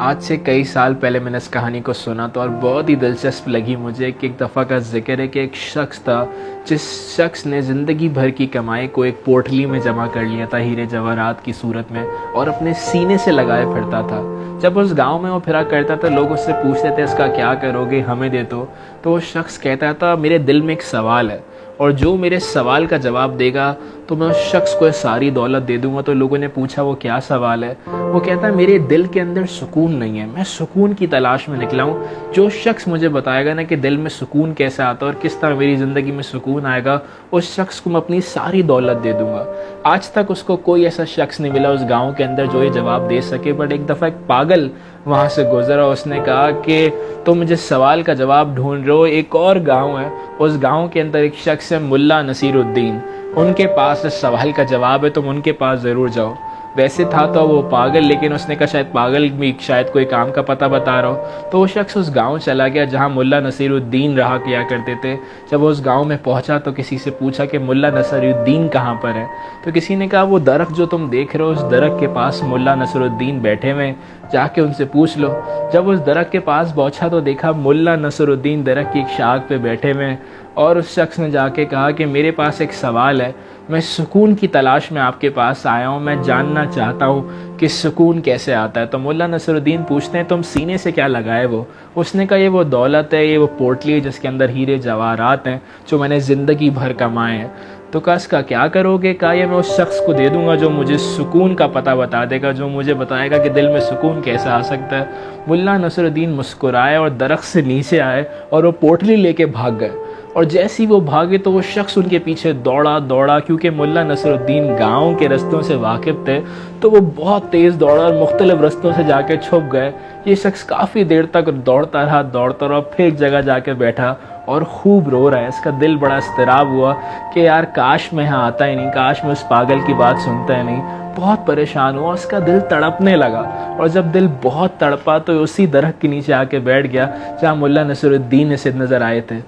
آج سے کئی سال پہلے میں نے اس کہانی کو سنا تو اور بہت ہی دلچسپ لگی مجھے کہ ایک دفعہ کا ذکر ہے کہ ایک شخص تھا جس شخص نے زندگی بھر کی کمائی کو ایک پوٹلی میں جمع کر لیا تھا ہیرے جواہرات کی صورت میں، اور اپنے سینے سے لگائے پھرتا تھا۔ جب اس گاؤں میں وہ پھرا کرتا تھا لوگ اس سے پوچھتے تھے اس کا کیا کرو گے، ہمیں دے دو، تو وہ شخص کہتا تھا میرے دل میں ایک سوال ہے اور جو میرے سوال کا جواب دے گا تو میں اس شخص کو ساری دولت دے دوں گا۔ تو لوگوں نے پوچھا وہ کیا سوال ہے؟ وہ کہتا ہے میرے دل کے اندر سکون نہیں ہے، میں سکون کی تلاش میں نکلا ہوں، جو شخص مجھے بتائے گا نا کہ دل میں سکون کیسے آتا ہے اور کس طرح میری زندگی میں سکون آئے گا، اس شخص کو میں اپنی ساری دولت دے دوں گا۔ آج تک اس کو کوئی ایسا شخص نہیں ملا اس گاؤں کے اندر جو یہ جواب دے سکے، بٹ ایک دفعہ ایک پاگل وہاں سے گزرا، اس نے کہا کہ تم مجھے سوال کا جواب ڈھونڈ رہے ہو، ایک اور گاؤں ہے، اس گاؤں کے اندر ایک شخص ہے ملا نصیر الدین، ان کے پاس اس سوال کا جواب ہے، تم ان کے پاس ضرور جاؤ۔ ویسے تھا تو وہ پاگل، لیکن اس نے کہا شاید پاگل بھی شاید کوئی کام کا پتہ بتا رہا ہو، تو وہ شخص اس گاؤں چلا گیا جہاں ملا نصیر الدین رہا کیا کرتے تھے۔ جب وہ اس گاؤں میں پہنچا تو کسی سے پوچھا کہ ملا نصیر الدین کہاں پر ہے، تو کسی نے کہا وہ درخت جو تم دیکھ رہے ہو اس درخت کے پاس ملا نصیر الدین بیٹھے ہوئے، جا کے ان سے پوچھ لو۔ جب اس درخت کے پاس پہنچا تو دیکھا ملا نصیر الدین درخت کی ایک شاخ پہ بیٹھے ہوئے، اور اس شخص نے جا کے کہا کہ میرے پاس ایک سوال ہے، میں سکون کی تلاش میں آپ کے پاس آیا ہوں، میں جاننا چاہتا ہوں کہ سکون کیسے آتا ہے۔ تو ملا نصیر الدین پوچھتے ہیں تم سینے سے کیا لگائے وہ؟ اس نے کہا یہ وہ دولت ہے، یہ وہ پوٹلی ہے جس کے اندر ہیرے جواہرات ہیں جو میں نے زندگی بھر کمائے ہیں۔ تو کہا اس کا کیا کرو گے؟ کہا یہ میں اس شخص کو دے دوں گا جو مجھے سکون کا پتہ بتا دے گا، جو مجھے بتائے گا کہ دل میں سکون کیسے آ سکتا ہے۔ ملا نصیر الدین مسکرائے اور درخت سے نیچے آئے اور وہ پوٹلی لے کے بھاگ گئے، اور جیسے ہی وہ بھاگے تو وہ شخص ان کے پیچھے دوڑا، کیونکہ ملا نصیر الدین گاؤں کے رستوں سے واقف تھے تو وہ بہت تیز دوڑا اور مختلف رستوں سے جا کے چھپ گئے۔ یہ شخص کافی دیر تک دوڑتا رہا، پھر ایک جگہ جا کے بیٹھا اور خوب رو رہا ہے۔ اس کا دل بڑا اضطراب ہوا کہ یار کاش میں یہاں آتا ہی نہیں، کاش میں اس پاگل کی بات سنتا ہی نہیں۔ بہت پریشان ہوا، اس کا دل تڑپنے لگا، اور جب دل بہت تڑپا تو اسی درخت کے نیچے آ کے بیٹھ گیا جہاں ملا نصیر الدین سے نظر آئے تھے۔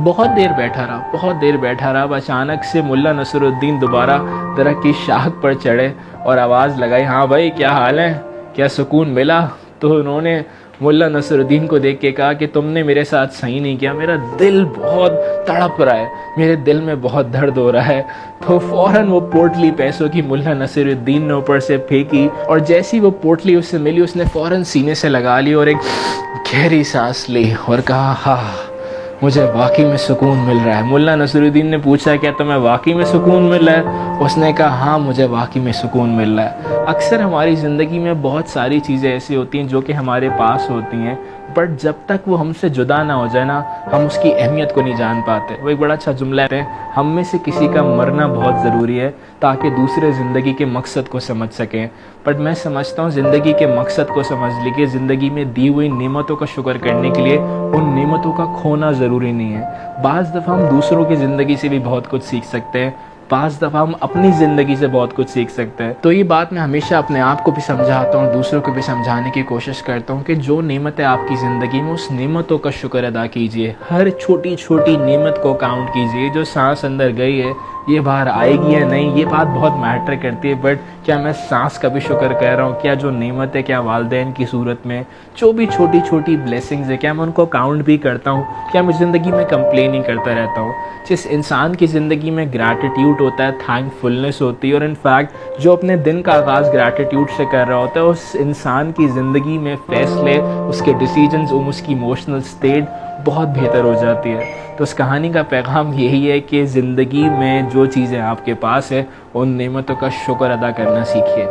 بہت دیر بیٹھا رہا، اچانک سے ملا نصیر الدین دوبارہ درخت کی شاخ پر چڑھے اور آواز لگائی، ہاں بھائی کیا حال ہے، کیا سکون ملا؟ تو انہوں نے ملا نصیر الدین کو دیکھ کے کہا کہ تم نے میرے ساتھ صحیح نہیں کیا، میرا دل بہت تڑپ رہا ہے، میرے دل میں بہت درد ہو رہا ہے۔ تو فوراً وہ پوٹلی پیسوں کی ملا نصیر الدین نے اوپر سے پھینکی، اور جیسی وہ پوٹلی اس سے ملی اس نے فوراً سینے سے لگا لی اور ایک گہری سانس لی اور کہا ہاں مجھے واقعی میں سکون مل رہا ہے۔ ملا نصیر الدین نے پوچھا کیا تمہیں واقعی میں سکون مل رہا ہے؟ اس نے کہا ہاں مجھے واقعی میں سکون مل رہا ہے۔ اکثر ہماری زندگی میں بہت ساری چیزیں ایسی ہوتی ہیں جو کہ ہمارے پاس ہوتی ہیں، بٹ جب تک وہ ہم سے جدا نہ ہو جائے نا ہم اس کی اہمیت کو نہیں جان پاتے۔ وہ ایک بڑا اچھا جملہ ہے، ہم میں سے کسی کا مرنا بہت ضروری ہے تاکہ دوسرے زندگی کے مقصد کو سمجھ سکیں۔ بٹ میں سمجھتا ہوں زندگی کے مقصد کو سمجھ لیجیے، زندگی میں دی ہوئی نعمتوں کا شکر کرنے کے لیے ان نعمتوں کا کھونا ضروری نہیں ہے۔ بعض دفعہ ہم دوسروں کی زندگی سے بھی بہت کچھ سیکھ سکتے ہیں، بعض دفعہ ہم اپنی زندگی سے بہت کچھ سیکھ سکتے ہیں۔ تو یہ بات میں ہمیشہ اپنے آپ کو بھی سمجھاتا ہوں، دوسروں کو بھی سمجھانے کی کوشش کرتا ہوں کہ جو نعمتیں آپ کی زندگی میں اس نعمتوں کا شکر ادا کیجئے، ہر چھوٹی چھوٹی نعمت کو کاؤنٹ کیجئے۔ جو سانس اندر گئی ہے یہ باہر آئے گی یا نہیں، یہ بات بہت میٹر کرتی ہے، بٹ کیا میں سانس کا بھی شکر کر رہا ہوں؟ کیا جو نعمت ہے، کیا والدین کی صورت میں جو بھی چھوٹی چھوٹی بلیسنگز ہے کیا میں ان کو کاؤنٹ بھی کرتا ہوں؟ کیا میں زندگی میں کمپلین ہی کرتا رہتا ہوں؟ جس انسان کی زندگی میں گریٹیٹیوڈ ہوتا ہے، تھینک فلنس ہوتی ہے، اور انفیکٹ جو اپنے دن کا آغاز گریٹیٹیوڈ سے کر رہا ہوتا ہے، اس انسان کی زندگی میں فیصلے، اس کے ڈیسیجنز، اس کی ایموشنل سٹیٹ بہت بہتر ہو جاتی ہے۔ تو اس کہانی کا پیغام یہی ہے کہ زندگی میں جو چیزیں آپ کے پاس ہے ان نعمتوں کا شکر ادا کرنا سیکھیے۔